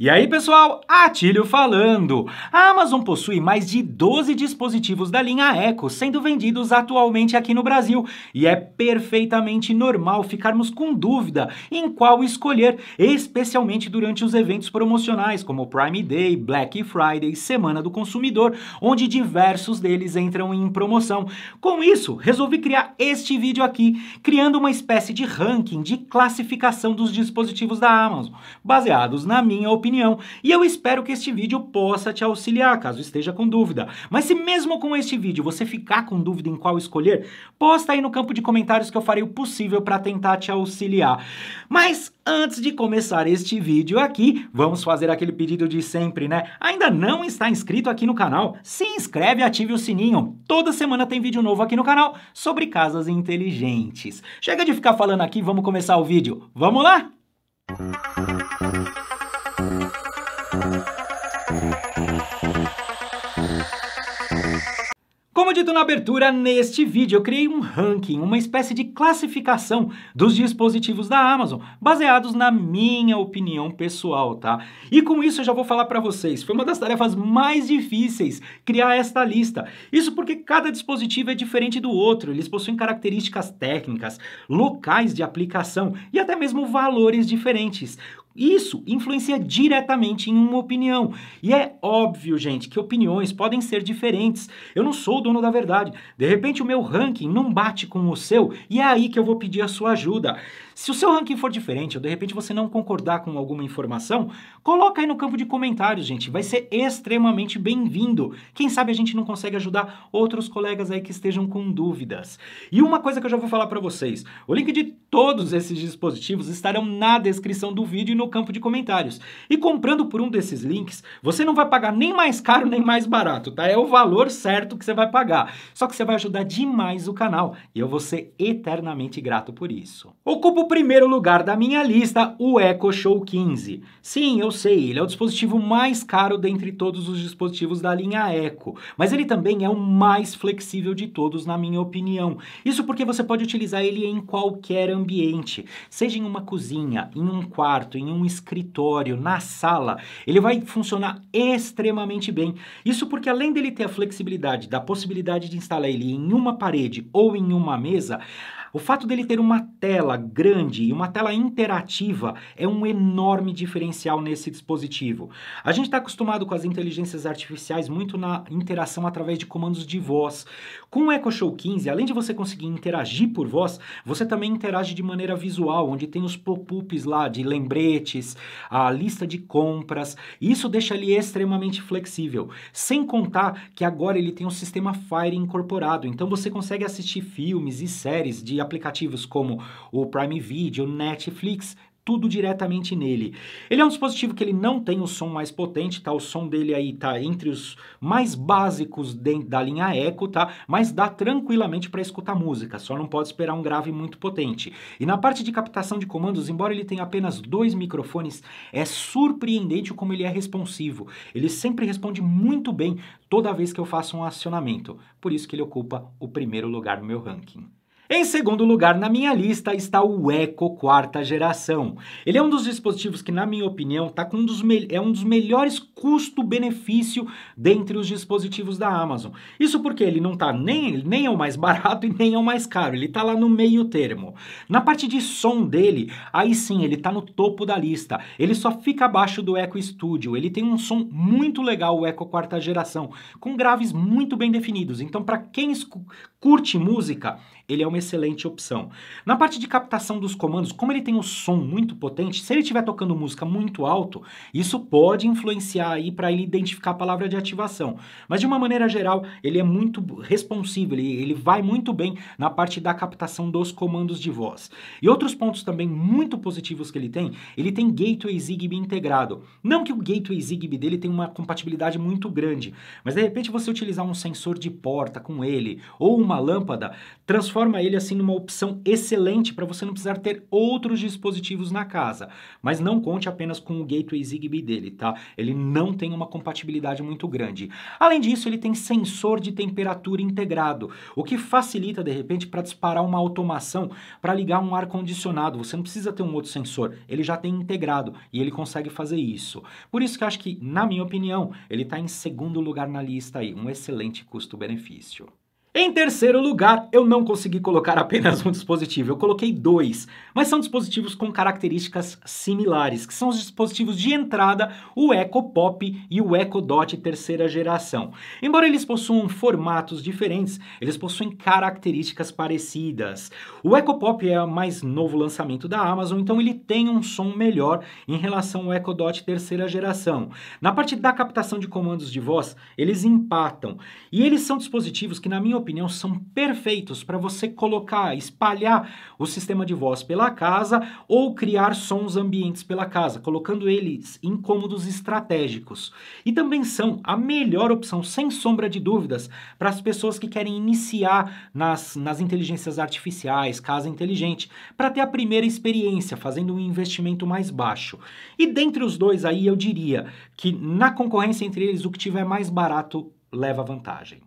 E aí pessoal, Atílio falando! A Amazon possui mais de 12 dispositivos da linha Echo sendo vendidos atualmente aqui no Brasil e é perfeitamente normal ficarmos com dúvida em qual escolher, especialmente durante os eventos promocionais como Prime Day, Black Friday, Semana do Consumidor, onde diversos deles entram em promoção. Com isso, resolvi criar este vídeo aqui, criando uma espécie de ranking de classificação dos dispositivos da Amazon, baseados na minha opinião. E eu espero que este vídeo possa te auxiliar, caso esteja com dúvida. Mas se mesmo com este vídeo você ficar com dúvida em qual escolher, posta aí no campo de comentários que eu farei o possível para tentar te auxiliar. Mas antes de começar este vídeo aqui, vamos fazer aquele pedido de sempre, né? Ainda não está inscrito aqui no canal? Se inscreve e ative o sininho. Toda semana tem vídeo novo aqui no canal sobre casas inteligentes. Chega de ficar falando aqui, vamos começar o vídeo. Vamos lá? Como dito na abertura, neste vídeo eu criei um ranking, uma espécie de classificação dos dispositivos da Amazon, baseados na minha opinião pessoal, tá? E com isso eu já vou falar para vocês, foi uma das tarefas mais difíceis criar esta lista. Isso porque cada dispositivo é diferente do outro, eles possuem características técnicas, locais de aplicação e até mesmo valores diferentes. Isso influencia diretamente em uma opinião. E é óbvio, gente, que opiniões podem ser diferentes. Eu não sou o dono da verdade. De repente o meu ranking não bate com o seu e é aí que eu vou pedir a sua ajuda. Se o seu ranking for diferente ou de repente você não concordar com alguma informação, coloca aí no campo de comentários, gente. Vai ser extremamente bem-vindo. Quem sabe a gente não consegue ajudar outros colegas aí que estejam com dúvidas. E uma coisa que eu já vou falar para vocês. O link de todos esses dispositivos estarão na descrição do vídeo e no campo de comentários. E comprando por um desses links, você não vai pagar nem mais caro nem mais barato, tá? É o valor certo que você vai pagar. Só que você vai ajudar demais o canal e eu vou ser eternamente grato por isso. Ocupa o primeiro lugar da minha lista o Echo Show 15. Sim, eu sei, ele é o dispositivo mais caro dentre todos os dispositivos da linha Echo, mas ele também é o mais flexível de todos, na minha opinião. Isso porque você pode utilizar ele em qualquer ambiente, seja em uma cozinha, em um quarto, em um escritório, na sala, ele vai funcionar extremamente bem. Isso porque além dele ter a flexibilidade da possibilidade de instalar ele em uma parede ou em uma mesa, o fato dele ter uma tela grande e uma tela interativa é um enorme diferencial nesse dispositivo. A gente está acostumado com as inteligências artificiais muito na interação através de comandos de voz. Com o Echo Show 15, além de você conseguir interagir por voz, você também interage de maneira visual, onde tem os pop-ups lá de lembretes, a lista de compras. Isso deixa ele extremamente flexível. Sem contar que agora ele tem um sistema Fire incorporado, então você consegue assistir filmes e séries de aplicativos como o Prime Video, Netflix, tudo diretamente nele. Ele é um dispositivo que ele não tem o som mais potente, tá? O som dele aí tá entre os mais básicos da linha Echo, tá? Mas dá tranquilamente para escutar música, só não pode esperar um grave muito potente. E na parte de captação de comandos, embora ele tenha apenas 2 microfones, é surpreendente como ele é responsivo. Ele sempre responde muito bem toda vez que eu faço um acionamento. Por isso que ele ocupa o primeiro lugar no meu ranking. Em segundo lugar na minha lista está o Echo 4ª geração. Ele é um dos dispositivos que, na minha opinião, tá com um dos melhores custo-benefício dentre os dispositivos da Amazon. Isso porque ele não tá nem é o mais barato e nem é o mais caro, ele tá lá no meio termo. Na parte de som dele, aí sim, ele tá no topo da lista. Ele só fica abaixo do Echo Studio, ele tem um som muito legal, o Echo 4ª geração, com graves muito bem definidos. Então, para quem curte música, ele é uma excelente opção. Na parte de captação dos comandos, como ele tem um som muito potente, se ele estiver tocando música muito alto, isso pode influenciar aí para ele identificar a palavra de ativação. Mas de uma maneira geral, ele é muito responsivo, ele vai muito bem na parte da captação dos comandos de voz. E outros pontos também muito positivos que ele tem Gateway Zigbee integrado. Não que o Gateway Zigbee dele tenha uma compatibilidade muito grande, mas de repente você utilizar um sensor de porta com ele, ou uma lâmpada, transforma ele assim numa opção excelente para você não precisar ter outros dispositivos na casa. Mas não conte apenas com o gateway Zigbee dele, tá? Ele não tem uma compatibilidade muito grande. Além disso, ele tem sensor de temperatura integrado, o que facilita de repente para disparar uma automação para ligar um ar-condicionado. Você não precisa ter um outro sensor, ele já tem integrado e ele consegue fazer isso. Por isso que eu acho que, na minha opinião, ele está em segundo lugar na lista aí, um excelente custo-benefício. Em terceiro lugar, eu não consegui colocar apenas um dispositivo, eu coloquei dois, mas são dispositivos com características similares, que são os dispositivos de entrada, o Echo Pop e o Echo Dot terceira geração. Embora eles possuam formatos diferentes, eles possuem características parecidas. O Echo Pop é o mais novo lançamento da Amazon, então ele tem um som melhor em relação ao Echo Dot terceira geração. Na parte da captação de comandos de voz, eles empatam, e eles são dispositivos que, na minha opinião, são perfeitos para você colocar, espalhar o sistema de voz pela casa ou criar sons ambientes pela casa, colocando eles em cômodos estratégicos. E também são a melhor opção, sem sombra de dúvidas, para as pessoas que querem iniciar nas inteligências artificiais, casa inteligente, para ter a primeira experiência, fazendo um investimento mais baixo. E dentre os dois aí, eu diria que na concorrência entre eles, o que tiver mais barato leva vantagem.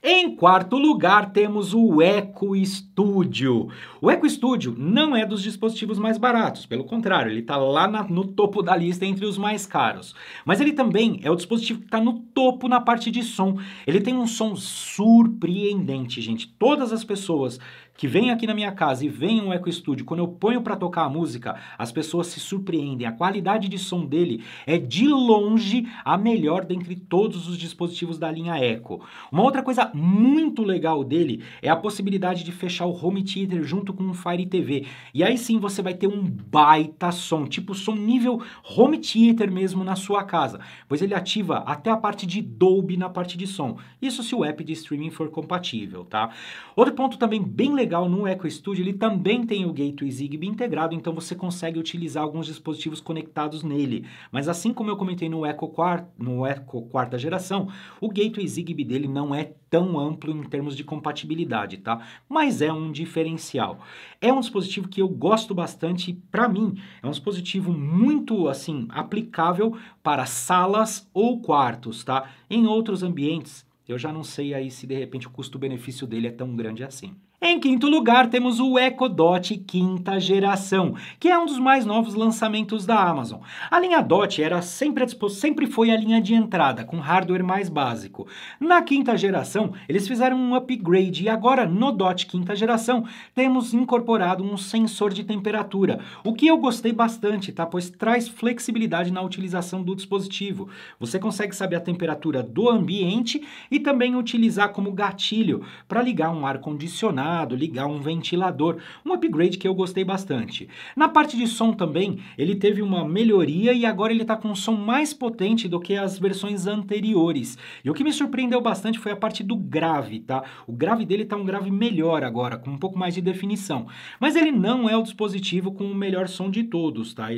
Em quarto lugar, temos o Echo Studio. O Echo Studio não é dos dispositivos mais baratos, pelo contrário, ele está lá no topo da lista entre os mais caros. Mas ele também é o dispositivo que está no topo na parte de som. Ele tem um som surpreendente, gente. Todas as pessoas que vêm aqui na minha casa e veem um Echo Studio, quando eu ponho para tocar a música, as pessoas se surpreendem. A qualidade de som dele é de longe a melhor dentre todos os dispositivos da linha Echo. Uma outra coisa muito legal dele é a possibilidade de fechar o Home Theater junto com o Fire TV. E aí sim você vai ter um baita som, tipo som nível Home Theater mesmo na sua casa, pois ele ativa até a parte de Dolby na parte de som. Isso se o app de streaming for compatível, tá? Outro ponto também bem legal no Echo Studio, ele também tem o gateway Zigbee integrado, então você consegue utilizar alguns dispositivos conectados nele. Mas assim como eu comentei no Echo quarta geração, o gateway Zigbee dele não é tão amplo em termos de compatibilidade, tá? Mas é um diferencial. É um dispositivo que eu gosto bastante e, para mim, é um dispositivo muito, assim, aplicável para salas ou quartos, tá? Em outros ambientes, eu já não sei aí se de repente o custo-benefício dele é tão grande assim. Em quinto lugar, temos o Echo Dot quinta geração, que é um dos mais novos lançamentos da Amazon. A linha Dot sempre foi a linha de entrada, com hardware mais básico. Na quinta geração, eles fizeram um upgrade e agora, no Dot quinta geração, temos incorporado um sensor de temperatura, o que eu gostei bastante, tá? Pois traz flexibilidade na utilização do dispositivo. Você consegue saber a temperatura do ambiente e também utilizar como gatilho para ligar um ar-condicionado, ligar um ventilador, um upgrade que eu gostei bastante. Na parte de som também, ele teve uma melhoria e agora ele está com um som mais potente do que as versões anteriores. E o que me surpreendeu bastante foi a parte do grave, tá? O grave dele está um grave melhor agora, com um pouco mais de definição. Mas ele não é o dispositivo com o melhor som de todos, tá?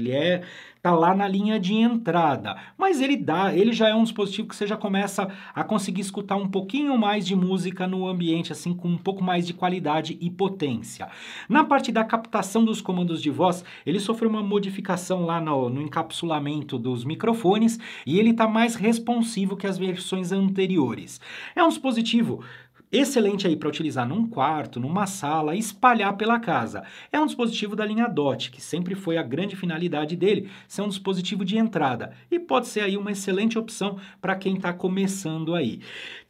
Tá lá na linha de entrada, mas ele já é um dispositivo que você já começa a conseguir escutar um pouquinho mais de música no ambiente, assim, com um pouco mais de qualidade e potência. Na parte da captação dos comandos de voz, ele sofreu uma modificação lá no encapsulamento dos microfones e ele está mais responsivo que as versões anteriores. É um dispositivo excelente aí para utilizar num quarto, numa sala, espalhar pela casa. É um dispositivo da linha Dot, que sempre foi a grande finalidade dele, ser um dispositivo de entrada. E pode ser aí uma excelente opção para quem está começando aí.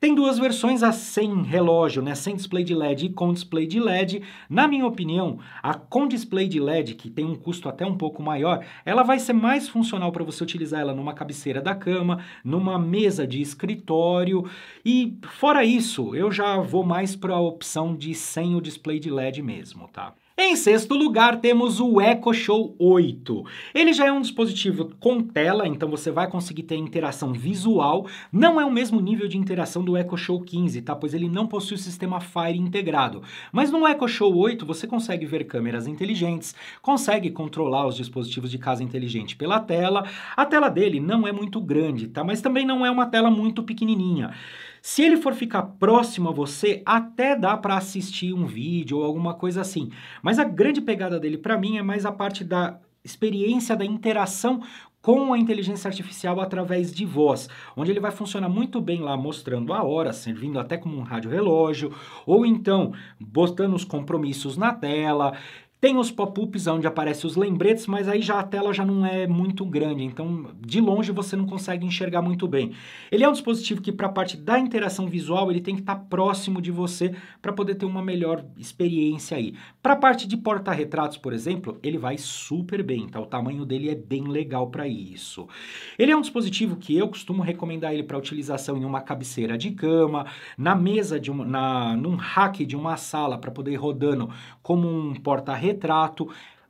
Tem duas versões, a sem relógio, né, sem display de LED e com display de LED. Na minha opinião, a com display de LED, que tem um custo até um pouco maior, ela vai ser mais funcional para você utilizar ela numa cabeceira da cama, numa mesa de escritório e fora isso, eu já vou mais para a opção de sem o display de LED mesmo, tá? Em sexto lugar, temos o Echo Show 8. Ele já é um dispositivo com tela, então você vai conseguir ter interação visual. Não é o mesmo nível de interação do Echo Show 15, tá? Pois ele não possui o sistema Fire integrado. Mas no Echo Show 8 você consegue ver câmeras inteligentes, consegue controlar os dispositivos de casa inteligente pela tela. A tela dele não é muito grande, tá? Mas também não é uma tela muito pequenininha. Se ele for ficar próximo a você, até dá para assistir um vídeo ou alguma coisa assim. Mas a grande pegada dele para mim é mais a parte da experiência da interação com a inteligência artificial através de voz, onde ele vai funcionar muito bem lá mostrando a hora, servindo até como um rádio-relógio, ou então botando os compromissos na tela. Tem os pop-ups onde aparecem os lembretes, mas aí já a tela já não é muito grande, então de longe você não consegue enxergar muito bem. Ele é um dispositivo que para a parte da interação visual ele tem que estar próximo de você para poder ter uma melhor experiência aí. Para a parte de porta-retratos, por exemplo, ele vai super bem, tá? O tamanho dele é bem legal para isso. Ele é um dispositivo que eu costumo recomendar ele para utilização em uma cabeceira de cama, na mesa num rack de uma sala para poder ir rodando como um porta-retrato.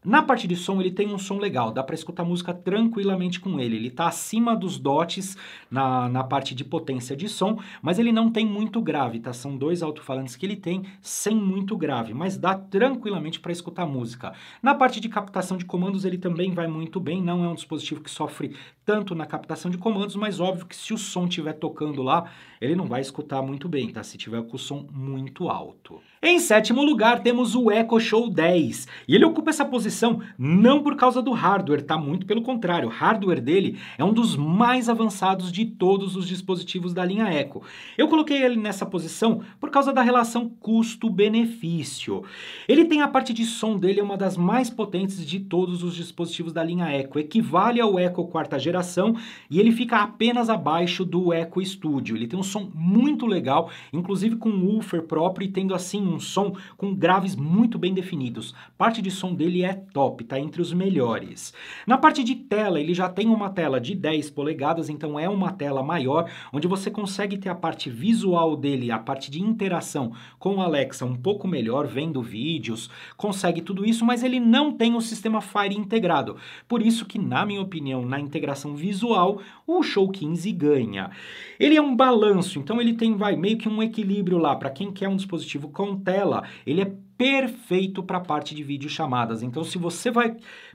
Na parte de som, ele tem um som legal, dá para escutar música tranquilamente com ele. Ele está acima dos dots na parte de potência de som, mas ele não tem muito grave, tá? São 2 alto-falantes que ele tem, sem muito grave, mas dá tranquilamente para escutar música. Na parte de captação de comandos, ele também vai muito bem, não é um dispositivo que sofre tanto na captação de comandos, mas óbvio que se o som estiver tocando lá, ele não vai escutar muito bem, tá? Se tiver com o som muito alto. Em 7º lugar, temos o Echo Show 10. E ele ocupa essa posição não por causa do hardware, tá? Muito pelo contrário. O hardware dele é um dos mais avançados de todos os dispositivos da linha Echo. Eu coloquei ele nessa posição por causa da relação custo-benefício. Ele tem a parte de som dele, é uma das mais potentes de todos os dispositivos da linha Echo. Equivale ao Echo 4ª geração e ele fica apenas abaixo do Echo Studio. Ele tem um som muito legal, inclusive com um woofer próprio e tendo assim um som com graves muito bem definidos. Parte de som dele é top, tá entre os melhores. Na parte de tela, ele já tem uma tela de 10 polegadas, então é uma tela maior, onde você consegue ter a parte visual dele, a parte de interação com o Alexa um pouco melhor, vendo vídeos, consegue tudo isso, mas ele não tem o sistema Fire integrado. Por isso que, na minha opinião, na integração visual, o Show 15 ganha. Ele é um balanço, então ele tem meio que um equilíbrio lá, para quem quer um dispositivo com tela, ele é perfeito para a parte de videochamadas. Então, se você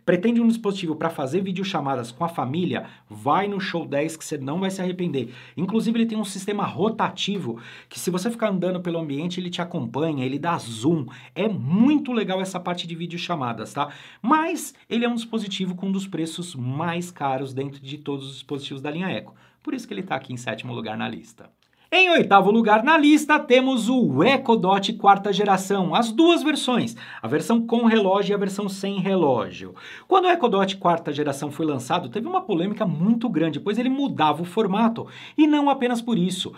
pretende um dispositivo para fazer videochamadas com a família, vai no Show 10 que você não vai se arrepender. Inclusive, ele tem um sistema rotativo que se você ficar andando pelo ambiente, ele te acompanha, ele dá zoom. É muito legal essa parte de videochamadas, tá? Mas ele é um dispositivo com um dos preços mais caros dentro de todos os dispositivos da linha Echo. Por isso que ele está aqui em 7º lugar na lista. Em 8º lugar na lista, temos o Echo Dot 4ª geração, as duas versões, a versão com relógio e a versão sem relógio. Quando o Echo Dot 4ª geração foi lançado, teve uma polêmica muito grande, pois ele mudava o formato, e não apenas por isso.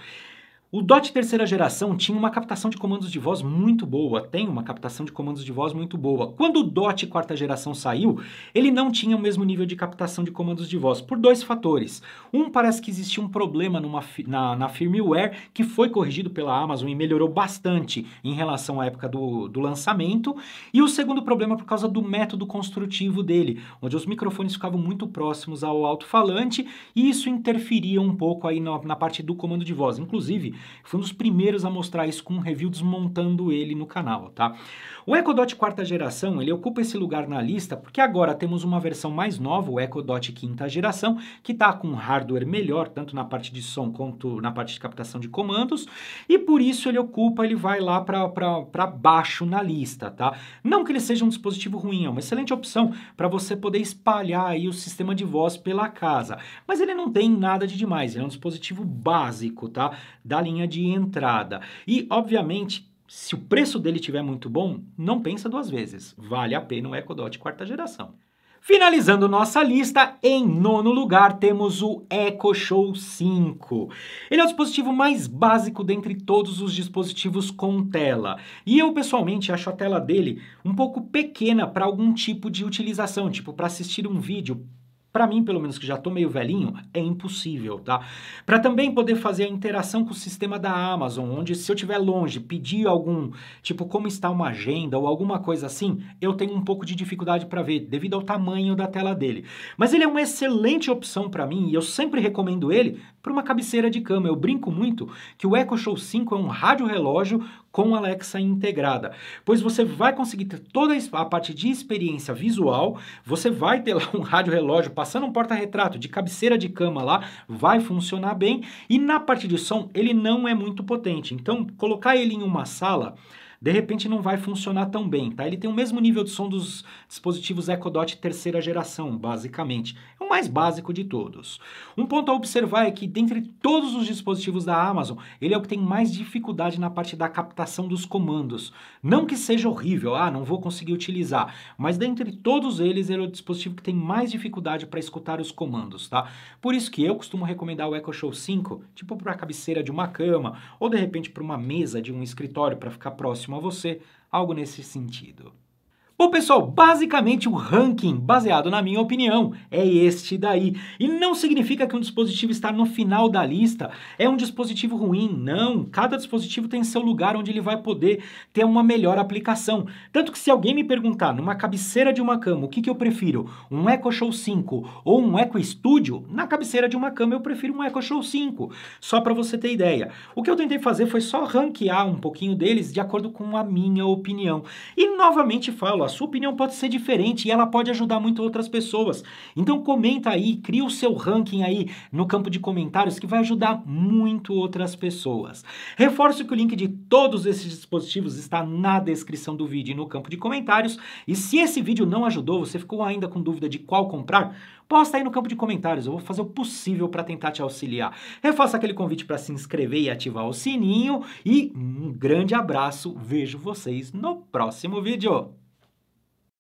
O Dot 3ª geração tinha uma captação de comandos de voz muito boa, tem uma captação de comandos de voz muito boa. Quando o Dot 4ª geração saiu, ele não tinha o mesmo nível de captação de comandos de voz, por 2 fatores. Um, parece que existia um problema na firmware que foi corrigido pela Amazon e melhorou bastante em relação à época do lançamento. E o segundo problema por causa do método construtivo dele, onde os microfones ficavam muito próximos ao alto-falante e isso interferia um pouco aí na parte do comando de voz. Inclusive, fui um dos primeiros a mostrar isso com um review desmontando ele no canal, tá? O Echo Dot 4ª geração, ele ocupa esse lugar na lista porque agora temos uma versão mais nova, o Echo Dot 5ª geração, que está com hardware melhor, tanto na parte de som quanto na parte de captação de comandos, e por isso ele vai lá para baixo na lista, tá? Não que ele seja um dispositivo ruim, é uma excelente opção para você poder espalhar aí o sistema de voz pela casa, mas ele não tem nada de demais, ele é um dispositivo básico, tá? Da linha de entrada. E, obviamente, se o preço dele estiver muito bom, não pensa 2 vezes. Vale a pena o Echo Dot 4ª geração. Finalizando nossa lista, em 9º lugar temos o Echo Show 5. Ele é o dispositivo mais básico dentre todos os dispositivos com tela. E eu, pessoalmente, acho a tela dele um pouco pequena para algum tipo de utilização, tipo para assistir um vídeo. Para mim, pelo menos que já tô meio velhinho, é impossível, tá? Para também poder fazer a interação com o sistema da Amazon, onde se eu estiver longe, pedir algum, tipo como está uma agenda ou alguma coisa assim, eu tenho um pouco de dificuldade para ver, devido ao tamanho da tela dele. Mas ele é uma excelente opção para mim e eu sempre recomendo ele para uma cabeceira de cama. Eu brinco muito que o Echo Show 5 é um rádio-relógio com Alexa integrada, pois você vai conseguir ter toda a parte de experiência visual, você vai ter lá um rádio-relógio passando um porta-retrato de cabeceira de cama lá, vai funcionar bem, e na parte de som ele não é muito potente, então colocar ele em uma sala de repente não vai funcionar tão bem, tá? Ele tem o mesmo nível de som dos dispositivos Echo Dot terceira geração, basicamente. É o mais básico de todos. Um ponto a observar é que, dentre todos os dispositivos da Amazon, ele é o que tem mais dificuldade na parte da captação dos comandos. Não que seja horrível, não vou conseguir utilizar, mas dentre todos eles, ele é o dispositivo que tem mais dificuldade para escutar os comandos, tá? Por isso que eu costumo recomendar o Echo Show 5, tipo para a cabeceira de uma cama, ou de repente para uma mesa de um escritório para ficar próximo a você, algo nesse sentido. Bom, pessoal, basicamente o ranking, baseado na minha opinião, é este daí. E não significa que um dispositivo está no final da lista é um dispositivo ruim, não. Cada dispositivo tem seu lugar onde ele vai poder ter uma melhor aplicação. Tanto que se alguém me perguntar, numa cabeceira de uma cama, o que eu prefiro? Um Echo Show 5 ou um Echo Studio? Na cabeceira de uma cama eu prefiro um Echo Show 5, só para você ter ideia. O que eu tentei fazer foi só ranquear um pouquinho deles de acordo com a minha opinião. E novamente falo, a sua opinião pode ser diferente e ela pode ajudar muito outras pessoas. Então comenta aí, cria o seu ranking aí no campo de comentários que vai ajudar muito outras pessoas. Reforço que o link de todos esses dispositivos está na descrição do vídeo e no campo de comentários. E se esse vídeo não ajudou, você ficou ainda com dúvida de qual comprar, posta aí no campo de comentários, eu vou fazer o possível para tentar te auxiliar. Refaça aquele convite para se inscrever e ativar o sininho e um grande abraço, vejo vocês no próximo vídeo.